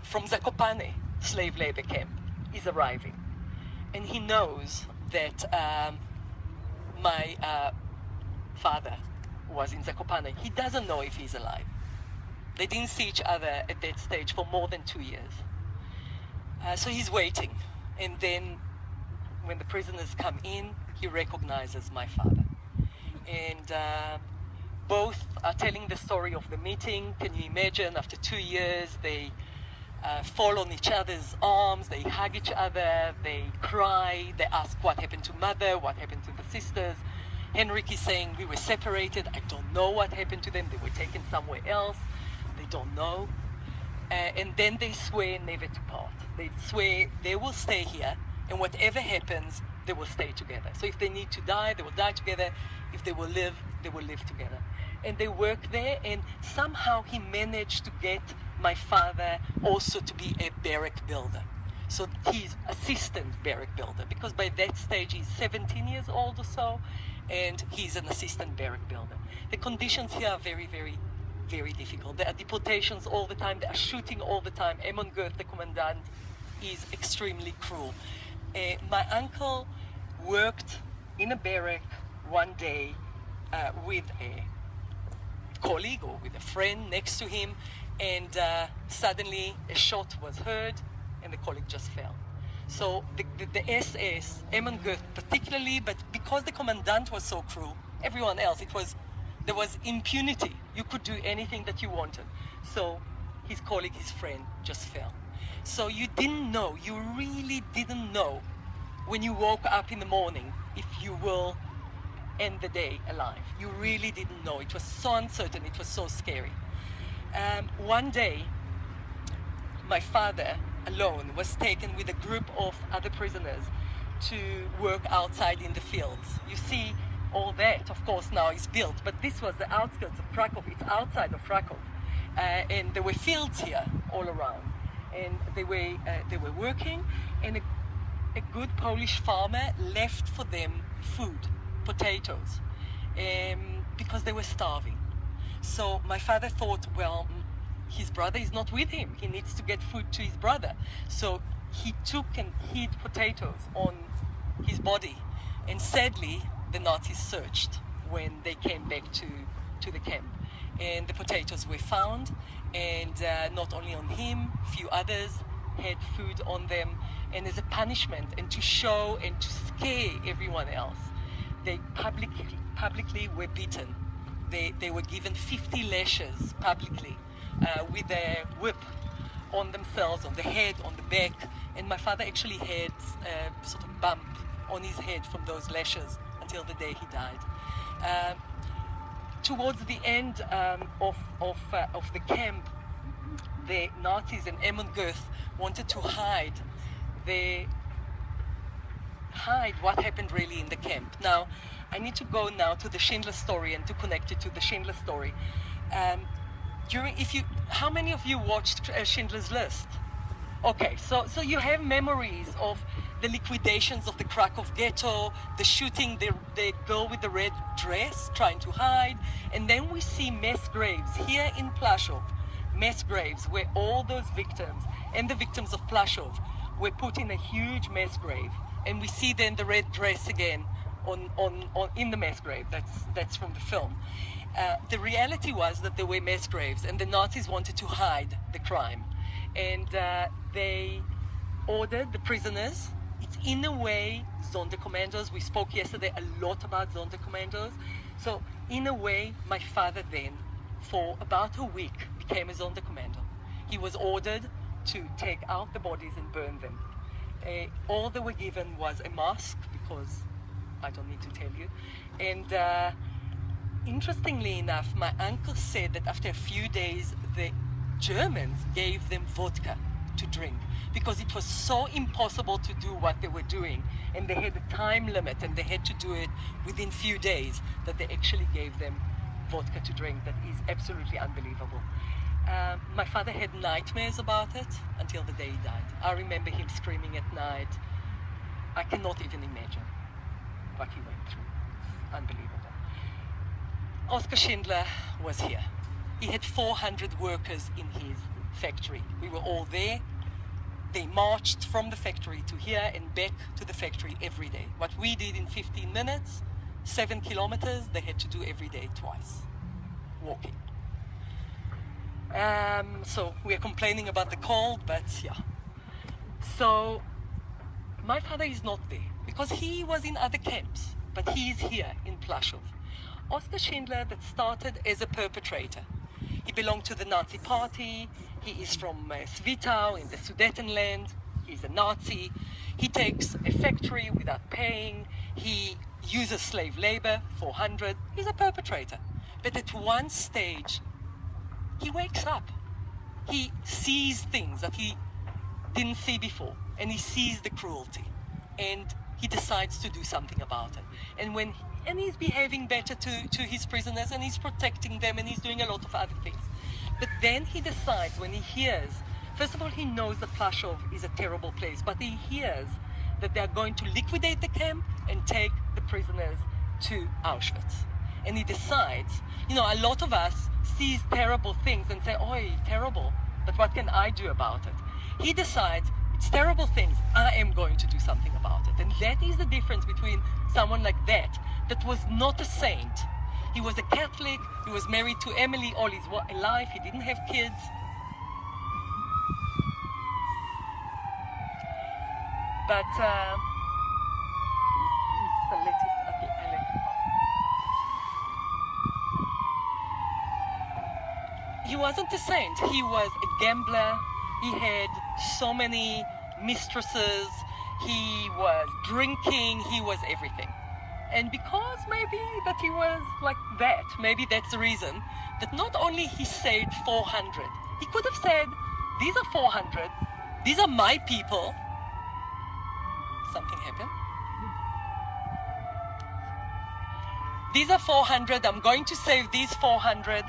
from Zakopane slave labor camp is arriving. And he knows that my father was in Zakopane. He doesn't know if he's alive. They didn't see each other at that stage for more than 2 years. So he's waiting. And then when the prisoners come in, he recognizes my father. And both are telling the story of the meeting. Can you imagine, after 2 years, they fall on each other's arms, they hug each other, they cry, they ask what happened to mother, what happened to the sisters. Henrik is saying, we were separated, I don't know what happened to them, they were taken somewhere else, they don't know. And then they swear never to part. They swear they will stay here, and whatever happens, they will stay together. So if they need to die, they will die together. If they will live together. And they work there, and somehow he managed to get my father also to be a barrack builder. So he's assistant barrack builder, because by that stage he's 17 years old or so, and he's an assistant barrack builder. The conditions here are very, very, very difficult. There are deportations all the time, there are shooting all the time. Emon Goeth, the commandant, is extremely cruel. My uncle worked in a barrack one day with a colleague or with a friend next to him, and suddenly a shot was heard and the colleague just fell. So the SS, Emon Goeth particularly, but because the commandant was so cruel, everyone else, there was impunity. You could do anything that you wanted. So his colleague, his friend, just fell. So you didn't know, you really didn't know when you woke up in the morning if you will end the day alive. You really didn't know. It was so uncertain, it was so scary. One day, my father alone was taken with a group of other prisoners to work outside in the fields. You see, all that, of course, now is built, but this was the outskirts of Krakow. It's outside of Krakow. And there were fields here all around. And they were working, and a good Polish farmer left for them food, potatoes, because they were starving. So my father thought, well, his brother is not with him. He needs to get food to his brother. So he took and hid potatoes on his body. And sadly, the Nazis searched when they came back to the camp. And the potatoes were found, and not only on him, a few others had food on them. And as a punishment, and to show and to scare everyone else, they publicly were beaten. They were given 50 lashes publicly with a whip on themselves, on the head, on the back. And my father actually had a sort of bump on his head from those lashes until the day he died. Towards the end of the camp, the Nazis and Emon Goeth wanted to hide what happened really in the camp. Now, I need to go now to the Schindler story and to connect it to the Schindler story. How many of you watched Schindler's List? Okay, so you have memories of the liquidations of the Krakow ghetto, the shooting, the girl with the red dress trying to hide, and then we see mass graves here in Plaszow, mass graves where all those victims and the victims of Plaszow were put in a huge mass grave, and we see then the red dress again in the mass grave. That's from the film. The reality was that there were mass graves, and the Nazis wanted to hide the crime, and they ordered the prisoners. It's in a way Sonderkommandos. We spoke yesterday a lot about Sonderkommandos. So in a way, my father then, for about a week, became a Sonderkommando. He was ordered to take out the bodies and burn them. All they were given was a mask, because I don't need to tell you. And interestingly enough, my uncle said that after a few days, the Germans gave them vodka to drink, because it was so impossible to do what they were doing, and they had a time limit, and they had to do it within few days, that they actually gave them vodka to drink. That is absolutely unbelievable. My father had nightmares about it until the day he died. I remember him screaming at night. I cannot even imagine what he went through. It's unbelievable. Oskar Schindler was here. He had 400 workers in his factory. We were all there. They marched from the factory to here and back to the factory every day. What we did in 15 minutes, 7 kilometers, they had to do every day twice, walking. So we are complaining about the cold, but yeah. So my father is not there because he was in other camps, but he is here in Plaszow. Oskar Schindler that started as a perpetrator. He belonged to the Nazi party. He is from Svitau in the Sudetenland. He's a Nazi. He takes a factory without paying. He uses slave labor, 400. He's a perpetrator. But at one stage, he wakes up. He sees things that he didn't see before, and he sees the cruelty, and he decides to do something about it. And he's behaving better to his prisoners, and he's protecting them, and he's doing a lot of other things. But then he decides, when he hears, first of all, he knows that Plaszow is a terrible place, but he hears that they're going to liquidate the camp and take the prisoners to Auschwitz. And he decides, you know, a lot of us sees terrible things and say, "Oi, terrible, but what can I do about it?" He decides, it's terrible things, I am going to do something about it. And that is the difference between someone like that was not a saint. He was a Catholic, he was married to Emily all his life, he didn't have kids. But, he wasn't a saint. He was a gambler. He had so many mistresses. He was drinking. He was everything. And because maybe that he was like that, maybe that's the reason that not only he saved 400, he could have said, these are 400, these are my people. Something happened. These are 400, I'm going to save these 400.